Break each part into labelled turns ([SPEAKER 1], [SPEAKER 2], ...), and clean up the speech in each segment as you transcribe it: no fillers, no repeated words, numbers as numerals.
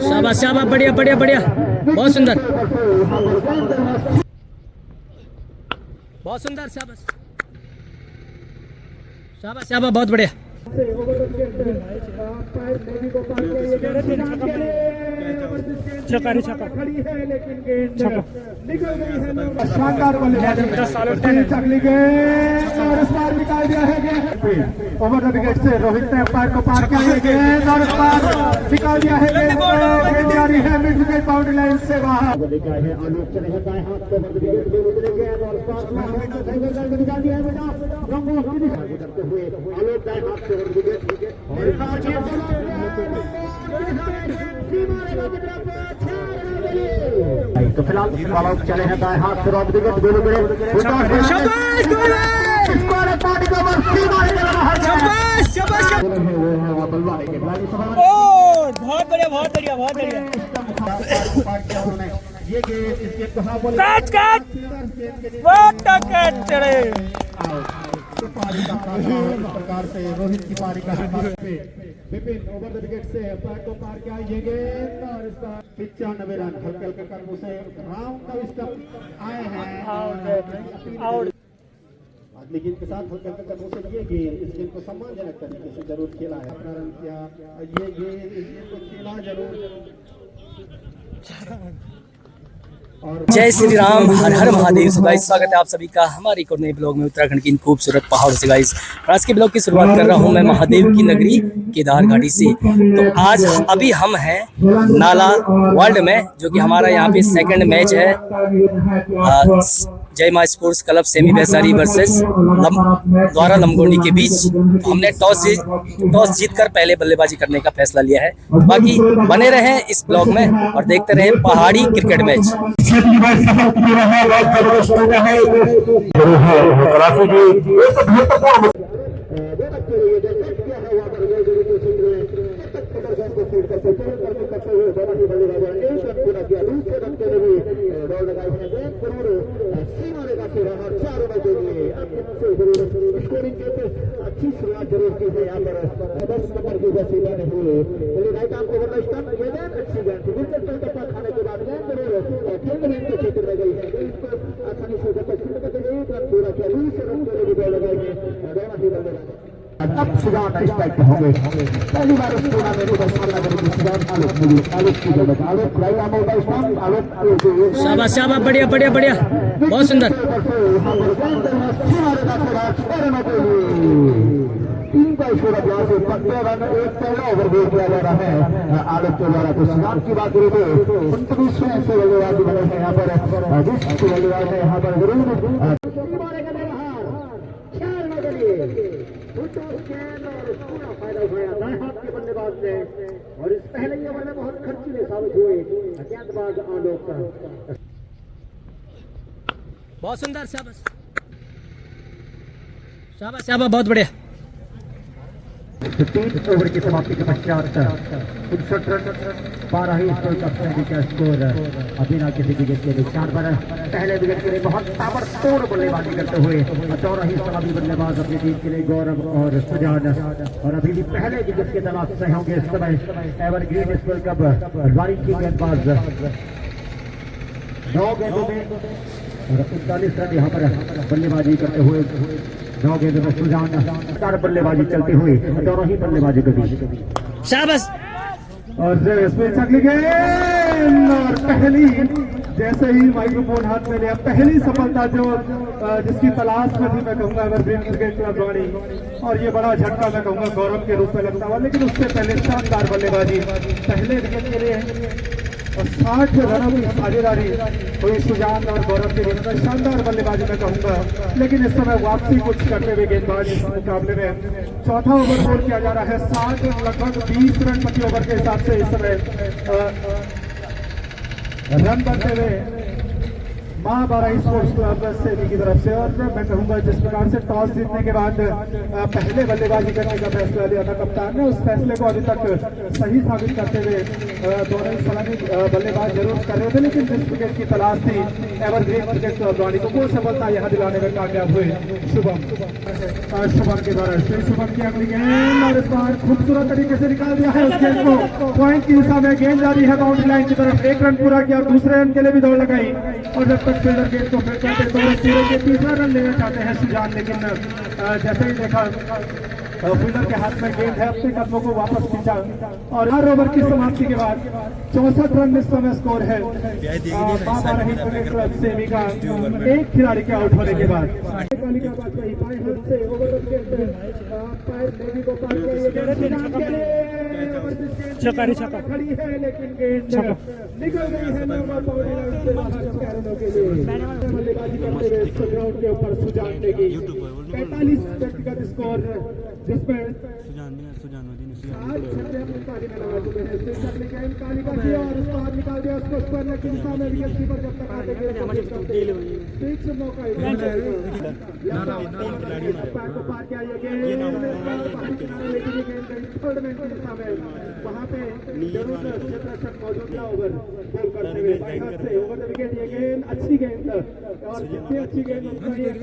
[SPEAKER 1] शाबाश शाबाश, बढ़िया बढ़िया बढ़िया, बहुत सुंदर बहुत सुंदर, शाबाश शाबाश शाबाश, बहुत बढ़िया।
[SPEAKER 2] शानदार निकाल दिया है ओवर द विकेट से रोहित ने अंपायर को पार किया है गेंद और इस बार निकाल दिया है गेंद जा रही है मिड विकेट बाउंड्री लाइन से बाहर। आलोक चले हैं दाएं हाथ पे विकेट गेंद और निकाल दिया है बेटा करते हुए आलोक दाएं हाथ से विकेट तो फिलहाल आलोक चले हैं दाएं हाथ से विकेट
[SPEAKER 1] बहुत बढ़िया बहुत बढ़िया बहुत बढ़िया।
[SPEAKER 2] ये गेंद इस गेंद को हाफ बॉल
[SPEAKER 1] चढ़े
[SPEAKER 2] प्रकार से रोहित की पारी का विपिन ओवर द विकेट से अंपायर को पार किया ये गेंद और इसका 95 रन हल्के हल्के कर्म से राउंड का स्टंप आए हैं आउट लेकिन के साथ हल्के हल्के कर्मों से ये गेंद इस गेंद को सम्मानजनक तरीके से जरूर खेला है कारण क्या ये गेंद इस गेंद को खेला जरूर।
[SPEAKER 1] जय श्री राम, हर हर महादेव। से गाइस स्वागत है आप सभी का हमारे एक और नए ब्लॉग में उत्तराखंड की इन खूबसूरत पहाड़ों से। गाइस आज के ब्लॉग की शुरुआत कर रहा हूं मैं महादेव की नगरी केदार घाटी से। तो आज अभी हम हैं नाला वर्ल्ड में, जो कि हमारा यहाँ पे सेकंड मैच है जय मां sports club semi Vaishali versus द्वारा लमगोंडी के बीच। तो हमने टॉस जीतकर पहले बल्लेबाजी करने का फैसला लिया है। बाकी बने रहें इस ब्लॉग में और देखते रहें पहाड़ी क्रिकेट मैच।
[SPEAKER 2] अच्छी शुरुआत जरूर की है यहाँ पर 10 नंबर की वसीला ने हुए right arm over the stump ये गेंद अच्छी गेंद थी बिल्कुल टप्पा खाने के बाद गेंद जरूर फील्ड लाइन के क्षेत्र में गई है इसको आसानी से फील्ड करते हुए एक रन पूरा किया 20 रन के लिए दौड़ लगाएंगे दोनों ही बल्लेबाज अब सुजान स्ट्राइक पे होंगे पहली बार इस टूर्नामेंट का सामना करेंगे सुजान आलोक की जगह Alok right arm over the stump Alok
[SPEAKER 1] शाबाश शाबाश, बढ़िया बढ़िया बढ़िया, बहुत सुंदर।
[SPEAKER 2] तीन का स्कोर यहाँ से 15 रन एक पहला ओवर दे दिया जा रहा है आलोक के द्वारा। तो सुजान की बात करें तो 29वें से बल्लेबाजी बने हैं यहाँ पर 20 बल्लेबाज है यहाँ पर जरूर फायदा उठाया दाएं हाथ के बल्लेबाज ने और इस पहले ही ओवर में बहुत खर्चीले साबित हुए गेंदबाज आलोक का।
[SPEAKER 1] बहुत सुंदर, शाबाश शाबाश शाबाश, बहुत बढ़िया।
[SPEAKER 2] 3 ओवर की समाप्ति के पश्चात 59 रन 12 ही स्कोर का स्कोर अभी ना किसी विकेट के नुकसान पर। पहले विकेट के लिए बहुत ताबड़तोड़ बल्लेबाजी करते हुए 14 ही सलामी बल्लेबाज अपनी टीम के लिए गौरव और सुजान और अभी भी पहले विकेट के तलाश से होंगे इस समय एवरग्रीन स्कोर कप रानी की गेंदबाज 9 गेंदों में और 39 रन यहाँ पर बल्लेबाजी करते हुए 9 गेंदों में सुजान 4 बल्लेबाजी चलती हुई दोनों ही बल्लेबाजी के बीच
[SPEAKER 1] शाबाश
[SPEAKER 2] और अगली गेंद और पहली जैसे ही माइक्रोफोन हाथ में लिया पहली सफलता जो जिसकी तलाश में थी मैं कहूँगा एवरग्रीन क्रिकेट क्लब रानी और ये बड़ा झटका मैं कहूँगा गौरव के रूप में लगता हुआ। लेकिन उससे पहले शानदार बल्लेबाजी पहले विकेट के लिए और 60 रनों की साझेदारी हुई सुजान और गौरव के बीच में। शानदार बल्लेबाजी मैं कहूँगा। लेकिन इस समय वापसी कुछ करते हुए गेंदबाज इस मुकाबले में चौथा ओवर बॉल किया जा रहा है 60 लगभग 20 रन प्रति ओवर के हिसाब से इस समय रन बनते हुए महाबारा स्पोर्ट्स क्लब सेमी की तरफ से। और मैं कहूंगा जिस प्रकार से टॉस जीतने के बाद पहले बल्लेबाजी करने का फैसला लिया था कप्तान ने, उस फैसले को अभी तक सही साबित करते हुए दोनों ही सलामी बल्लेबाज जरूर कर रहे थे, लेकिन जिस विकेट की तलाश थी एवरग्रीन क्रिकेट क्लब रानी को, वो सफलता यहाँ दिलाने में कामयाब हुए शुभम के द्वारा। शुभम की अगली गेंद और इस बार खूबसूरत तरीके से निकाल दिया है उस गेंद को पॉइंट की दिशा में। गेंद जारी है बाउंड्री लाइन की तरफ, एक रन पूरा किया, दूसरे रन के लिए भी दौड़ लगाई और जब तक फील्डर गेंद को फेंक करते तो पूरे के तीसरा रन लेना चाहते हैं सुजान, लेकिन जैसे ही देखा फील्डर के हाथ में गेंद है, अपने कदमों को वापस खींचा और हर ओवर की समाप्ति के बाद 64 रन इस समय स्कोर है महाबारा क्रिकेट क्लब सेमी का, एक खिलाड़ी के आउट होने के बाद। खड़ी है लेकिन गेंद निकल गई है बल्लेबाजी करते हुए ग्राउंड के ऊपर सुजान देगी 45 व्यक्तिगत स्कोर, जिसमें कालिका किया और उस बाहर निकाल दिया उसको स्क्वायर की दिशा में विकेट कीपर जब तक आते मौका को पार किया ये गेंद, लेकिन ये गेंद थर्ड मैन की दिशा में, वहां पे जरूर क्षेत्ररक्षक मौजूद था ओवर बॉल करते हुए ओवर द विकेट। ये गेंद अच्छी गेंद और जितनी अच्छी गेंद उतना ही एक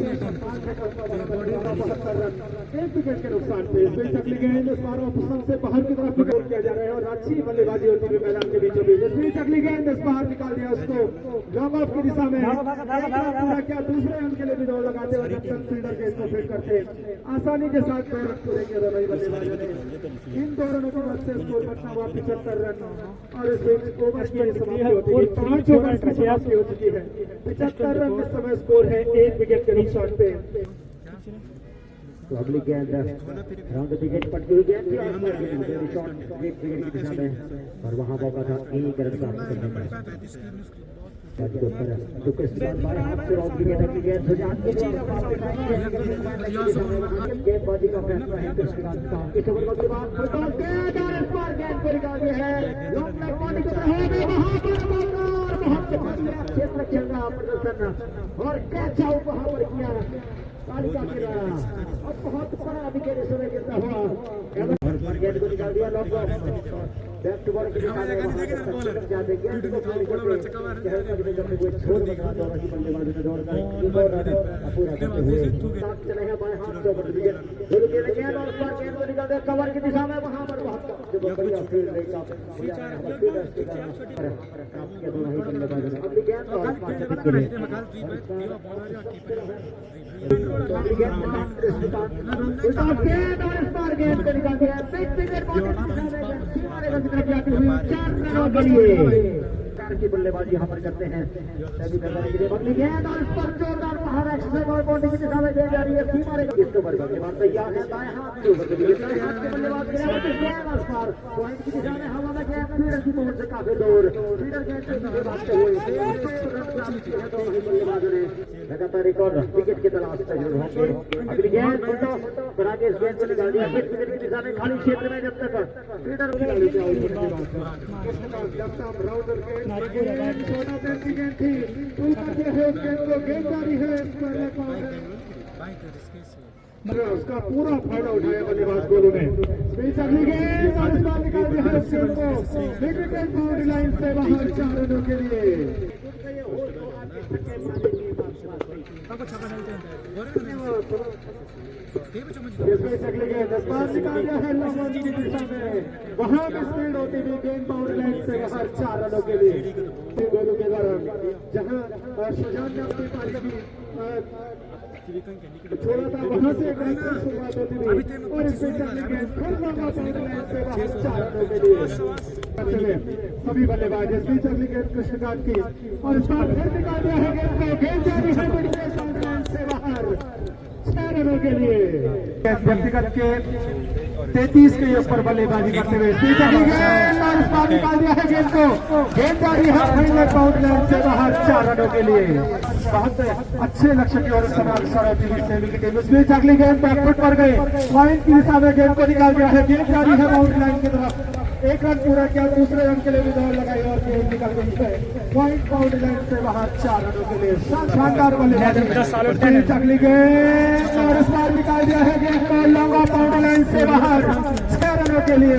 [SPEAKER 2] विकेट के नुकसान पे अगली गेंद इस बार ऑपोजिशन से बाहर की तरफ गोल किया जा रहा है और अच्छी बल्लेबाजी होती है मैदान के बीचों बीच। इस बीच अगली गेंद इस बाहर निकाल दिया उसको लॉन्ग ऑफ की दिशा में, पूरा क्या दूसरे रन के लिए भी दौड़ लगाते और फील्डर गेंद को फेंक करते आसानी के साथ 2 रन पूरे किए दोनों ही बल्लेबाजों ने। इन 2 रनों की मदद से स्कोर बढ़ता हुआ 75 रन और इस बीच ओवर की समाप्ति होती है 5 ओवर की समाप्ति हो चुकी है। 75 रन इस समय स्कोर है, एक विकेट के नुकसान पे।
[SPEAKER 3] तो अगली गेंद राउंड द विकेट पटकी हुई गेंद थी और शॉट एक विकेट की दिशा में और वहां मौका था एक रन प्राप्त करने का। गेंदबाजी का फैसला है इस ओवर के बाद गेंद को निकाल दिया है लॉन्ग लेग बॉडी को क्षेत्र खेलना प्रदर्शन और कैच आउट वहां पर किया कालिका के द्वारा और बहुत बड़ा विकेट इस समय गिरता हुआ और गेंद को निकाल दिया लॉन्ग बैक टू बॉल के निकाले जाते गेंद को छोड़ छोड़ दिखा दो वही बल्लेबाज ने दौड़ कर पूरा करते हुए साथ चले हैं बाएं हाथ से ओवर विकेट दोनों के गेंद और पर गेंद को निकाल दिया कवर की दिशा में, वहां पर बहुत जो बढ़िया फील्ड रही का प्राप्त किया दोनों ही बल्लेबाजों ने। अगली गेंद और पांच विकेट के लिए गेंद को निकाल दिया बिग विकेट की बल्लेबाजी यहाँ पर करते हैं अगली गेंद और इस पर जोरदार बाहर एक्स्ट्रा और बाउंड्री की दिशा में गेंद जा रही है सीमा रेखा इसके ऊपर बल्लेबाज तैयार है दाएं हाथ के ऊपर दाएं हाथ के बल्लेबाज गेंद और पार पॉइंट की दिशा में हवा में गेंद फील्डर की पहुंच से काफी दूर फील्डर गेंद से सीधे भागते हुए बल्लेबाजों ने लगातार रिकॉर्ड विकेट की तलाश में जरूर होंगे। अगली गेंद राकेश गेंद को निकाल दिया विकेट की दिशा में खाली क्षेत्र में जब तक फील्डर
[SPEAKER 2] छोटा गेंद की गेंद थी गेंद जारी है उसका पूरा फायदा उठाया बल्लेबाज गोलू ने। अगली गेंद और इस बार निकाल दिया है विकेट बाउंड्री लाइन से बाहर 4 रनों के लिए। अगली गेंद इस बार निकाल दिया है लॉन्ग की दिशा में, वहां भी स्पीड होती हुई गेंद बाउंड्री लाइन से बाहर 4 रनों के लिए गोलू के द्वारा, जहां सुजान ने अपनी पारी छोड़ा था वहां से एक रन की शुरुआत होती थी और इस गेंद फिर बाउंड्री लाइन से बाहर 4 रनों के लिए सभी बल्लेबाज। इस बीच अगली गेंद कृष्णकांत की और इस बार फिर निकाल दिया है गेंद को, गेंद जारी है बाउंड्री लाइन से बाहर 6 रनों के लिए। व्यक्तिगत के 33 के ऊपर बल्लेबाजी करते हुए गेंद और इस बार निकाल दिया है गेंद को, गेंद जारी है फाइनल बाउंड्री लाइन से बाहर 4 रनों के लिए। बहुत अच्छे लक्ष्य की ओर इस समय अग्रसर होती हुई सेमी की टीम। इस बीच अगली गेंद बैकफुट पर गए पॉइंट की दिशा में गेंद को निकाल दिया है, गेंद जारी है बाउंड्री लाइन की तरफ एक रन पूरा किया, दूसरे रन के लिए भी दौड़ लगाई और गेंद निकल गई है पॉइंट बाउंड्री लाइन से बाहर 4 रनों के लिए। शानदार बल्लेबाजी, अगली गेंद और इस बार निकाल दिया है गेंद को लॉन्ग ऑफ बाउंड्री लाइन से बाहर 6 रनों के लिए।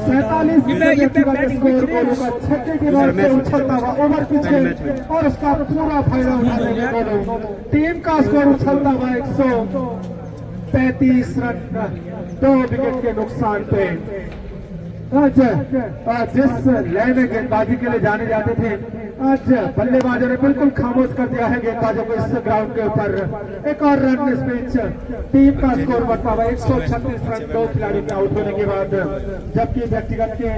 [SPEAKER 2] 47 स्कोर गोलू का छक्के की बॉल से उछलता हुआ ओवर पीछे और उसका पूरा फायदा उठाने में गोलू। टीम का स्कोर उछलता हुआ 135 रन 2 विकेट के नुकसान पे। आज जिस लय में गेंदबाजी के लिए जाने जाते थे, आज बल्लेबाजों ने बिल्कुल खामोश कर दिया है गेंदबाजों को इस ग्राउंड के ऊपर। एक और रन इस पिच, टीम का स्कोर बढ़ता हुआ 136 रन 2 खिलाड़ियों के आउट होने के बाद, जबकि व्यक्तिगत के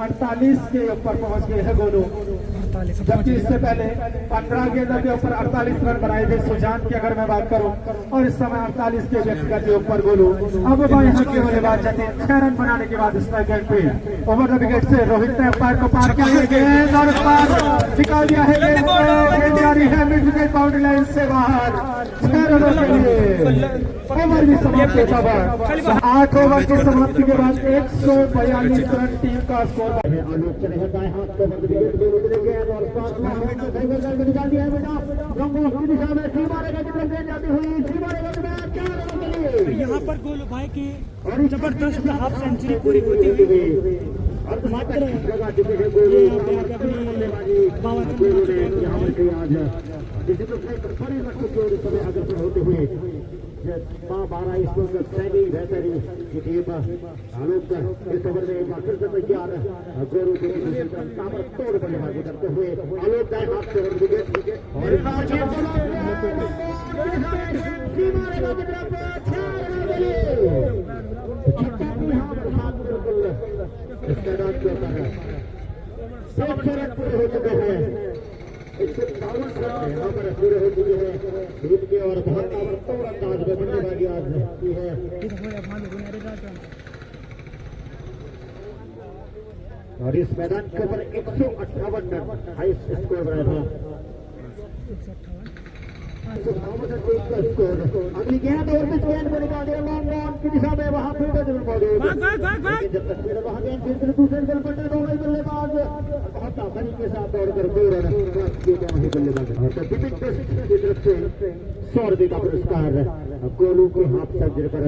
[SPEAKER 2] 48 के ऊपर पहुंच गए हैं गोलू। जबकि इससे पहले 15 गेंदों के ऊपर 48 रन बनाए थे सुजान की अगर मैं बात करूं, और इस समय 48 के व्यक्तिगत के ऊपर गोलू। अब यहाँ के बल्लेबाज जाते 6 रन बनाने के बाद स्ट्राइक एंड पे ओवर द विकेट से रोहित ने अंपायर को पार किया है गेंद और पार निकाल दिया है गेंद जारी है मिड विकेट बाउंड्री लाइन से बाहर 6 रनों के लिए। ओवर भी समाप्त होता हुआ 8 ओवर की समाप्ति के बाद 142 रन टीम का स्कोर।
[SPEAKER 3] आलोक चले हैं दाएं हाथ को मध्य विकेट दोनों के लिए गेंद और पास में हमें तो सही बॉल निकाल दिया है बेटा रंगों की दिशा में सी मारेगा जब गेंद जाती हुई सी मारेगा तो 4 रनों के लिए।
[SPEAKER 4] यहाँ पर गोलू भाई की जबरदस्त हाफ सेंचुरी पूरी होती हुई
[SPEAKER 3] और मात्र लगा चुके हैं गोलू। गोलू ने यहाँ पर कहीं आज किसी को बड़े लक्ष्य की ओर इस समय अग्रसर होते हुए 12 स्कोर का सैनी बेहतरीन की टीम आलोक इस ओवर में एक बार फिर से तैयार गोलू के ताबड़तोड़ बल्लेबाजी करते हुए आलोक दाएं हाथ से ओवर विकेट और इस बार इस मैदान के ऊपर 100 रन पूरे हो चुके हैं। 152 रन यहाँ पर पूरे हो चुके हैं टीम के और बहुत ताबड़तोड़ अंदाज में बल्लेबाजी आज की है। और इस मैदान के ऊपर 158 रन हाईएस्ट स्कोर रहा था। अगली गेंद और पिच गेंद को निकाल दिया लॉन्ग ऑन की दिशा में वहां फील्डर जरूर मौजूद। जब तक फिर वहां गेंद फिर दूसरे बल पर दोनों बल्लेबाज बहुत आसानी के साथ दौड़कर 2 रन प्राप्त किए गए हैं बल्लेबाज। और विपिन टेस्ट की तरफ से 100 रुपये का पुरस्कार गोलू के हाथ सर्जरी पर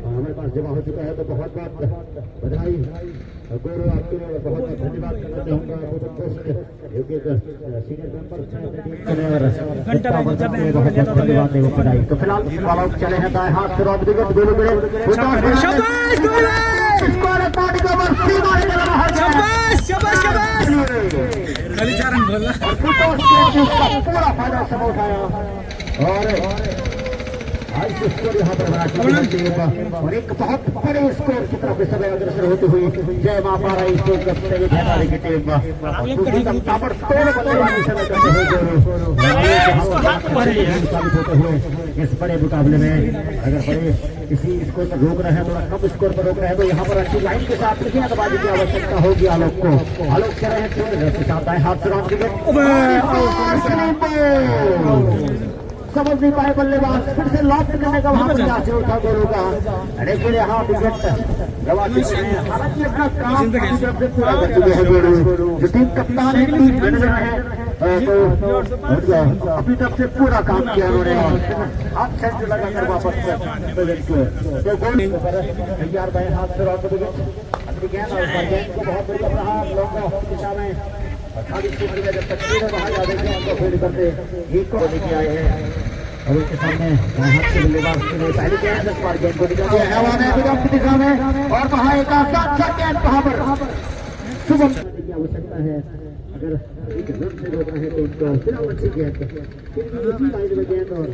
[SPEAKER 3] हमारे पास जमा हो चुका है, तो बहुत बहुत बधाई गोलू, आपके लिए बहुत बहुत धन्यवाद करना चाहूंगा। सीनियर मेंबर तो फिलहाल चले हैं दाएं हाथ से रॉब विकेट गोलू मिले पूरा फायदा सब उठाया और स्कोर यहाँ पर बना और एक बहुत बड़े स्कोर की तरफ समय अग्रसर होते हुए जय मां पारा स्कोर करते हुए खेलाड़ी की टीम ताबड़तोड़ बल्लेबाजी समय करते हुए साबित होते हुए इस बड़े मुकाबले में अगर बड़े किसी स्कोर पर रोक रहे हैं, थोड़ा कम स्कोर पर रोक रहे हैं, तो यहाँ पर अच्छी लाइन के साथ गेंदबाजी की आवश्यकता होगी आलोक को। आलोक कह रहे हैं हाथ से रॉन्ग विकेट समझ नहीं पाए बल्लेबाज, फिर से लॉक करने का वहां पर चांस था गोलू का, लेकिन यहाँ विकेट गवा चुके हैं। हालांकि अपना काम अपनी तरफ से पूरा कर चुके हैं गोलू, जो टीम कप्तान है टीम मैनेजर है, तो अपनी तरफ से पूरा काम किया उन्होंने और हाथ सेंटर लगाकर वापस तो गोल तैयार बाएं हाथ से रॉन्ग विकेट अपनी गेंद और गेंद को बहुत बढ़िया रहा लॉन्ग ऑफ दिशा में खाली जब तक बाहर जाते थे उनको फील्ड करते एक को लेके आए हैं और उनके सामने हाथ से बल्लेबाज पहली गेंद 10 बार गेंद को निकाल दिया हवा में विकेट की दिशा में और वहां एक आसान गेंद वहां पर शुभम की आवश्यकता है। अगर एक रन से रोक रहे हैं तो उनको फिलहाल अच्छी गेंद फिर भी उसी लाइन में गेंद और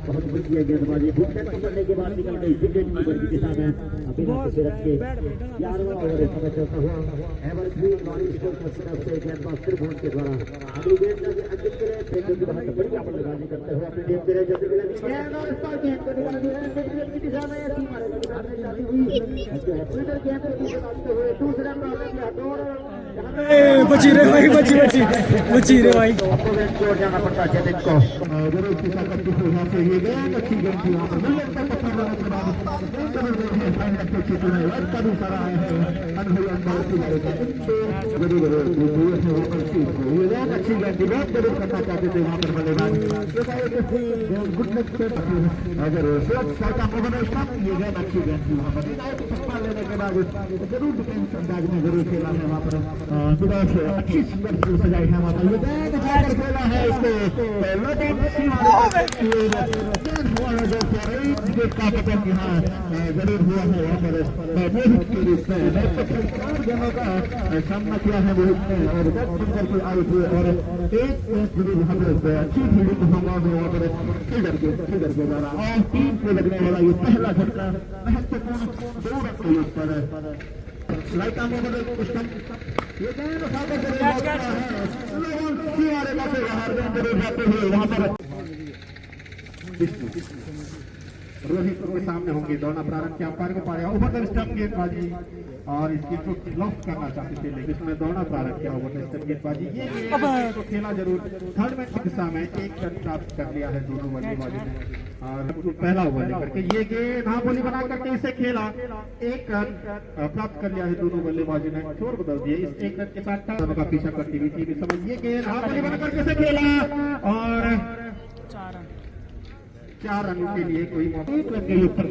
[SPEAKER 3] बहुत बढ़िया गेंदबाजी विकेट पकड़ने के बाद निकल गई विकेट कीपर की दिशा में अभी से रख के 11वां ओवर इस समय चलता हुआ एवरग्रीन नॉलेज स्कोर की तरफ से गेंदबाज त्रिभुवन के द्वारा अगली गेंद का अंकित करें फिर जो बहुत बढ़िया बल्लेबाजी करते हुए अपनी टीम के लिए जल्दी गेंद और इस पर गेंद को निकाल दिया विकेट की दिशा में ऐसी मारेगा जाती हुई फील्डर गेंद को निकालते हुए दूसरे अंदाज में
[SPEAKER 1] बची रे भाई, बची रे भाई।
[SPEAKER 3] आपको वेट की ओर जाना पड़ता है चेतन को। जरूर किसी का किसी यहाँ से ये गेंद अच्छी गेंद थी वहाँ पर मिल लगता है पकड़ लेने के बाद फाइनल के क्षेत्र में वर्ष का भी सारा आया है अनुभव अंदाज की लड़ेगा जरूर वहाँ पर ये गेंद अच्छी गेंद थी बहुत जरूर करना चाहते थे वहाँ पर बल्लेबाज गुडनेस से अगर साइड का ओवर स्टॉप ये गेंद अच्छी गेंद थी वहाँ पर पकड़ लेने के बाद जरूर डिफेंस अंदाज में जरूर खेला है वहाँ पर सुबह से अच्छी सुंदर सजाई है वहाँ पर ये गेंद खेला है इसको जरूर हुआ है वहाँ पर मोहित के रूप में दोनों का सामना किया है मोहित ने और करके आए थे और एक जरूर वहाँ पर अच्छी फील्डिंग होगा वहाँ पर फील्डर के द्वारा और टीम को लगने वाला ये पहला झटका महत्वपूर्ण 2 रन के ऊपर लाइट ऑन ओवर स्टंप ये गेंद सागर से बाहर जरूर जाते हुए वहाँ पर रोहित के सामने होंगे दौड़ना प्रारंभ किया अंपायर को पाया ओवर द स्टंप गेंदबाजी और इसकी को लॉक करना चाहते थे लेकिन इसमें दौड़ना प्रारंभ किया ओवर द स्टंप गेंदबाजी ये गेंद को खेला जरूर थर्ड मैच की दिशा में एक रन प्राप्त कर लिया है दोनों बल्लेबाजों ने और पहला ओवर लेकर के ये गेंद हाँ बोली बना करके इसे खेला एक रन प्राप्त कर लिया है दोनों बल्लेबाजों ने छोर बदल दिए इस एक रन के साथ का पीछा करती हुई थी समझ ये गेंद हाँ बोली बना करके इसे खेला और 4 रनों के लिए कोई एक रन के ऊपर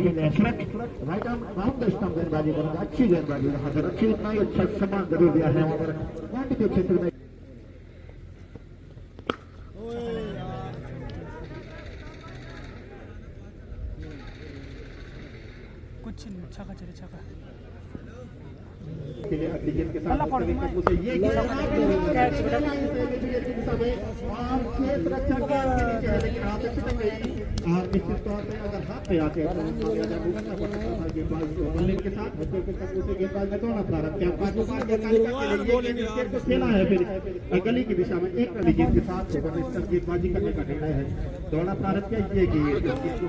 [SPEAKER 3] right arm round the stump गेंदबाजी करेंगे अच्छी गेंदबाजी वहाँ पर अच्छी इतना ही अच्छा सम्मान जरूर दिया है वहाँ पर पॉइंट के क्षेत्र में
[SPEAKER 4] कुछ नहीं, छक्का चले छक्का
[SPEAKER 3] के लिए अगली गेंद के साथ मुझे ये और निश्चित तौर पे अगर हाथ पे आते हैं तो भुगतना पड़ता था गेंदबाज को बल्ले के साथ गेंदबाज ने दौड़ना प्रारंभ किया तो खेला है फिर गली की दिशा में एक रन गेंद के साथ गेंदबाजी करने का निर्णय है दौड़ना प्रारंभ किया ये गेंद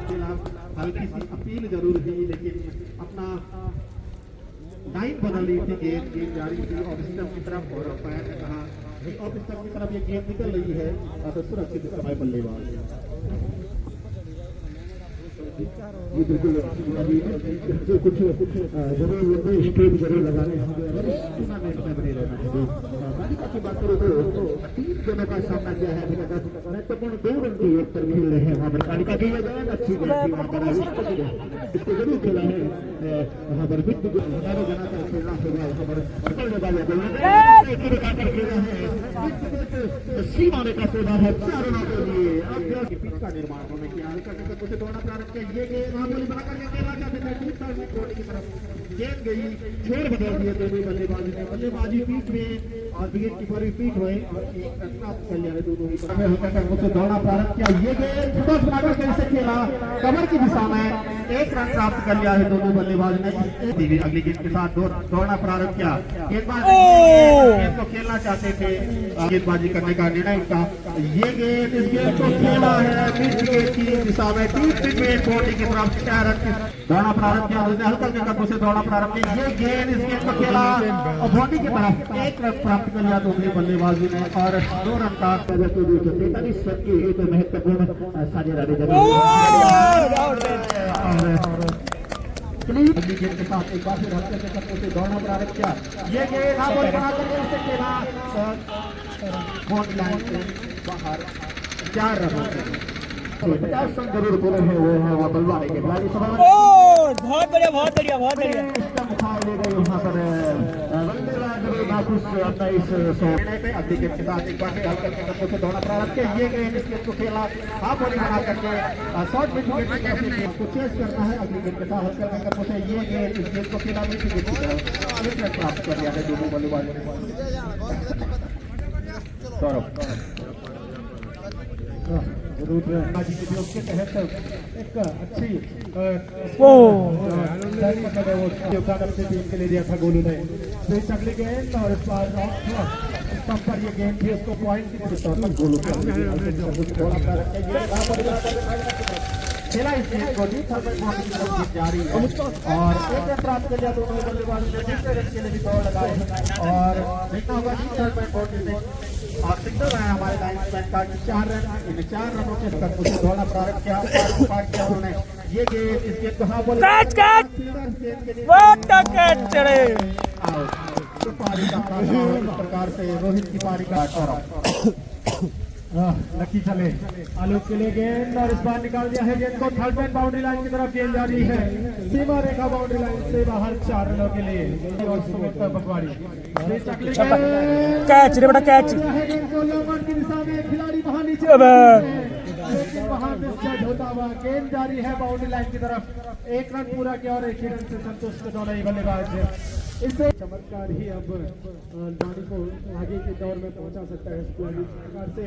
[SPEAKER 3] खेला हल्की सी अपील जरूर थी लेकिन अपना लाइन बदल रही थी गेंद जारी थी और स्टंप की तरफ और अंपायर ने कहा और स्टंप की तरफ ये गेंद निकल रही है तो सुरक्षित समय बल्लेबाज ये बिल्कुल कुछ जरूर स्टेज जरूर लगाने टूर्नामेंट में बने रहना है तालिका की बात करो तो 3 जनों का सामना किया है महत्वपूर्ण 2 रन के योग पर मिल रहे हैं वहाँ पर तालिका की अच्छी वहाँ पर इसको जरूर खेला है वहाँ पर हजारों जना का खेलना होगा वहाँ पर पकड़ने वाले सीमाने का सेवा है 4 रनों के लिए अब पिच का निर्माण होने की हल्का से दौड़ना प्रारंभ किया ये गेंद मामूली बनाकर खेला जाते थे दूसरा में कोर्ट की तरफ गेंद गई छोर बदल दिए दोनों बल्लेबाजी ने बल्लेबाजी पीठ में और विकेट कीपर भी पीठ हुए और एक रन प्राप्त कर लिया दोनों ही पर हल्का से दौड़ना प्रारंभ किया ये गेंद छोटा बनाकर कैसे खेला कमर की दिशा में एक रन प्राप्त कर लिया है दोनों बल्लेबाज ने अगली गेंद के साथ दौड़ना प्रारंभ किया गेंद को खेलना चाहते थे गेंदबाजी करने का निर्णय का ये गेंद इस गेंद को खेला है विकेट की दिशा में बॉडी की तरफ 4 रन दौड़ना प्रारंभ किया उसने हल्का कदमों से दौड़ना प्रारंभ किया ये गेंद इस गेंद को खेला और बॉडी की तरफ 1 रन प्राप्त कर लिया दोनों बल्लेबाजों ने और 2 रन का 43 रन की एक महत्वपूर्ण साझेदारी अगली गेंद के साथ एक बार फिर हल्के से कदमों से दौड़ना प्रारंभ किया ये गेंद बॉल बनाकर उसे खेला बॉल लाइन से बाहर 4 रन 50 रन जरूर बोले हैं वो है बलवाड़े के खिलाड़ी
[SPEAKER 4] बहुत बढ़िया बहुत बढ़िया बहुत बढ़िया
[SPEAKER 3] ले गए वहाँ पर अगली गेंद के साथ एक बार हल्के कदमों से दौड़ना प्रारंभ किया ये गेंद इस गेंद को खेला हाफ बॉलिंग बना करके शॉर्ट मिड विकेट को चेस करना है अगली गेंद के साथ हल्के कदमों से ये गेंद इस गेंद को खेला मिड विकेट की तरफ 1 रन प्राप्त कर लिया है दोनों बल्लेबाजों ने जरूर के तहत एक अच्छी योगदान अपने टीम के लिए दिया था गोलू ने तो अगली गेंद और इस बार स्टंप पर ये गेंद थी उसको पॉइंट की तौर पर गोलू खेला इस गेंद को दी थर्ड बैट बॉल की तरफ जीत जारी है और एक रन प्राप्त कर लिया दोनों बल्लेबाजों ने दूसरे रन के लिए भी दौड़ लगाए और देखना होगा कि थर्ड बैट बॉल में और सिग्नल आया हमारे लाइन्समैन का कि 4 रन इन 4 रनों के तक मुझे दौड़ना प्रारंभ किया पार किया उन्होंने ये गेंद इस गेंद को हाँ बोले
[SPEAKER 4] कैच व्हाट द कैच चढ़े
[SPEAKER 3] तो पारी का इस प्रकार से रोहित की पारी का लकी चले आलोक के लिए गेंद और इस बार निकाल दिया है गेंद को थर्ड मैन बाउंड्री लाइन की तरफ गेंद जा रही है सीमा रेखा बाउंड्री लाइन से बाहर 4 रनों के लिए और सुमित पटवारी
[SPEAKER 4] कैच रे बेटा कैच
[SPEAKER 3] गेंद को लंबन की दिशा में खिलाड़ी वहां नीचे लेकिन वहां मिसजज होता हुआ गेंद जारी है बाउंड्री लाइन की तरफ 1 रन पूरा किया और 1 ही रन से संतुष्ट दोनों ही बल्लेबाज इससे चमत्कार ही अब दानी को आगे के दौर में पहुंचा सकता है इस प्रकार से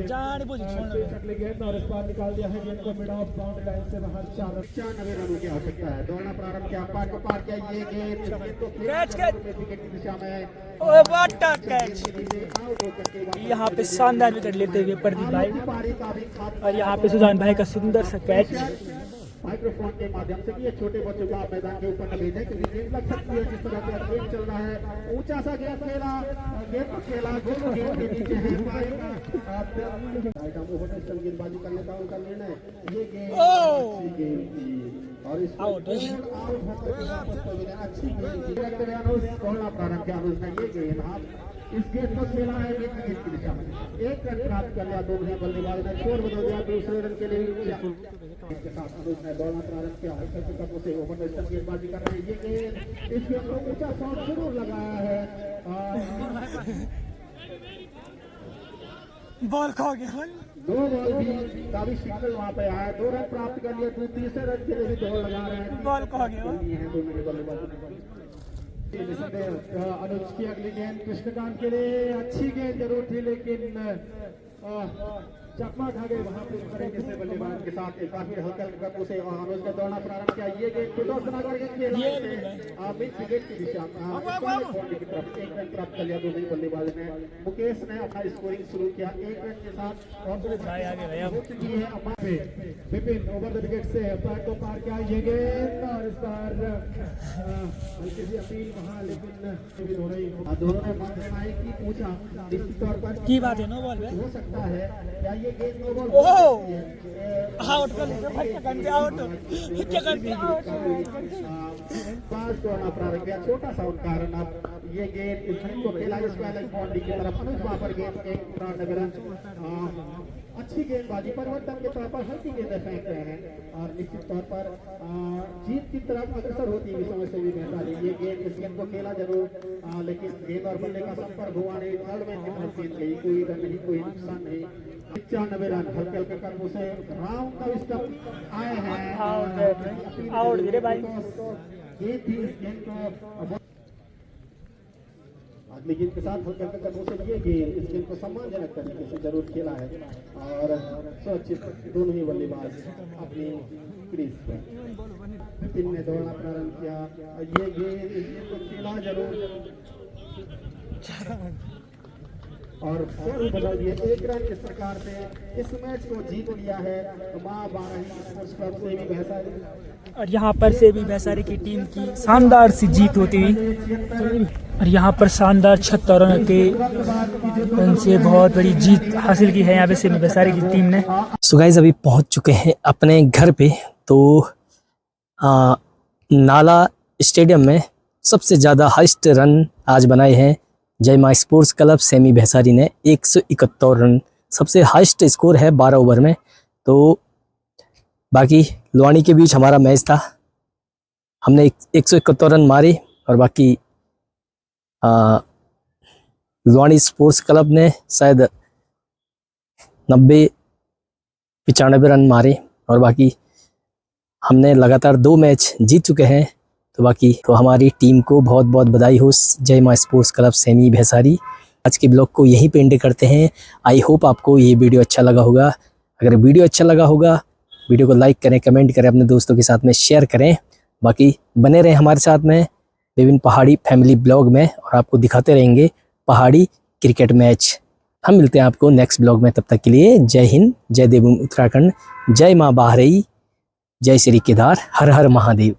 [SPEAKER 3] चकले गेंद और इस बार निकाल दिया है गेंद को मिड ऑफ बाउंड्री लाइन से बाहर 94 रनों की आवश्यकता है दौड़ना प्रारंभ किया पार को पार किया ये गेंद विकेट की दिशा में
[SPEAKER 4] व्हाट द कैच यहाँ पे शानदार विकेट लेते हुए प्रदीप भाई और यहाँ पे सुजान भाई का सुंदर सा कैच
[SPEAKER 3] माइक्रोफोन के माध्यम से ये छोटे बच्चों को आप मैदान के ऊपर न भेजें क्योंकि गेंद लग सकती है जिस तरह से गेंद चल रहा है ऊंचा सा गेंद खेला दोनों गेंद के नीचे है गेंदबाजी करने का उनका निर्णय ये गेंद और इस अच्छी दौड़ना प्रारंभ किया अनुज ने ये गेंद इस गेंद को खेला है गेंद की दिशा में 1 रन प्राप्त कर लिया दोनों बल्लेबाज ने स्कोर बदल दिया दूसरे रन के लिए इसके साथ अनुज ने दौड़ना प्रारंभ किया हल्के से कदमों से ओवर वेस्टर्न गेंदबाजी कर रहे हैं ये गेंद इस गेंद को ऊंचा शॉट जरूर लगाया है
[SPEAKER 4] बॉल खो गया
[SPEAKER 3] 2 बॉल भी काफी सिग्नल वहां पे आया 2 रन प्राप्त कर लिए तीसरे रन के लिए भी दौड़ लगा रहे हैं
[SPEAKER 4] बॉल खो गया
[SPEAKER 3] दोनों बल्लेबाज अनुज की अगली गेंद कृष्णकांत के लिए अच्छी गेंद जरूर थी लेकिन चकमा खा गए वहां पे तरीके से बल्लेबाज के साथ काफी हल्का कदमों से अनुज ने दौड़ना प्रारंभ किया ये गेंद सुदर्शन करके खेला मिड विकेट की दिशा की तरफ 1 रन प्राप्त कर लिया दोनों बल्लेबाज ने मुकेश ने अपना स्कोरिंग शुरू किया 1 रन के साथ और विपिन ओवर द विकेट से पैर को पार किया ये गेंद और इस बार हल्की सी अपील वहां लेकिन दोनों ने मन बनाई की पूछा निश्चित तौर पर
[SPEAKER 4] की बात है नो बॉल
[SPEAKER 3] हो सकता है क्या ये गेंद नो बॉल
[SPEAKER 4] आउट कर आउट
[SPEAKER 3] पांच दौड़ना प्रारंभ किया छोटा सा उनका रन अब ये गेंद इस को खेला इसको अलग बाउंड्री की तरफ अनुज वहां पर गेंद 1 रन अच्छी गेंदबाजी परिवर्तन के तौर पर हल्की गेंदें फेंक रहे हैं और निश्चित तौर पर जीत की तरफ अग्रसर होती हुई समय से भी बेहतर ये गेंद इस गेंद को खेला जरूर लेकिन गेंद और बल्ले का संपर्क हुआ नहीं थर्ड मैन की तरफ गेंद गई कोई रन नहीं कोई नुकसान नहीं 95 रन हल्के हल्के कदमों से राउंड का स्टंप आए हैं
[SPEAKER 4] आउट रे भाई
[SPEAKER 3] ये थी इस गेंद को अगली गेंद के साथ हल्के हल्के कदमों से ये गेंद इस गेंद को सम्मानजनक तरीके से जरूर खेला है और सुरक्षित दोनों ही बल्लेबाज अपनी क्रीज पर विपिन ने दौड़ना प्रारंभ किया ये गेंद इस गेंद को खेला जरूर और बदल दिए 1 रन इस प्रकार से इस मैच को जीत लिया है मां बारही स्पोर्ट्स क्लब से भी भैंसारी
[SPEAKER 4] और यहाँ पर से भी भैंसारी की टीम की शानदार सी जीत होती हुई और यहाँ पर शानदार 76 रन के उनसे बहुत बड़ी जीत हासिल की है यहाँ पे से भैंसारी की टीम ने।
[SPEAKER 1] सो गाइस अभी पहुँच चुके हैं अपने घर पे तो नाला स्टेडियम में सबसे ज़्यादा हाईएस्ट रन आज बनाए हैं जय मां स्पोर्ट्स क्लब सेमी भैंसारी ने 171 रन सबसे हाईएस्ट स्कोर है 12 ओवर में। तो बाकी लुआनी के बीच हमारा मैच था, हमने 171 रन मारे और बाकी लुआनी स्पोर्ट्स क्लब ने शायद 90-95 रन मारे और बाकी हमने लगातार 2 मैच जीत चुके हैं। तो बाकी तो हमारी टीम को बहुत बहुत बधाई हो जय मां स्पोर्ट्स क्लब सेमी भैंसारी। आज के ब्लॉग को यहीं पे एंड करते हैं। आई होप आपको ये वीडियो अच्छा लगा होगा। अगर वीडियो अच्छा लगा होगा वीडियो को लाइक करें, कमेंट करें, अपने दोस्तों के साथ में शेयर करें। बाकी बने रहें हमारे साथ में विभिन्न पहाड़ी फैमिली ब्लॉग में और आपको दिखाते रहेंगे पहाड़ी क्रिकेट मैच। हम मिलते हैं आपको नेक्स्ट ब्लॉग में, तब तक के लिए जय हिंद, जय देवभूमि उत्तराखंड, जय माँ बाहरई। जय श्री केदार, हर हर महादेव।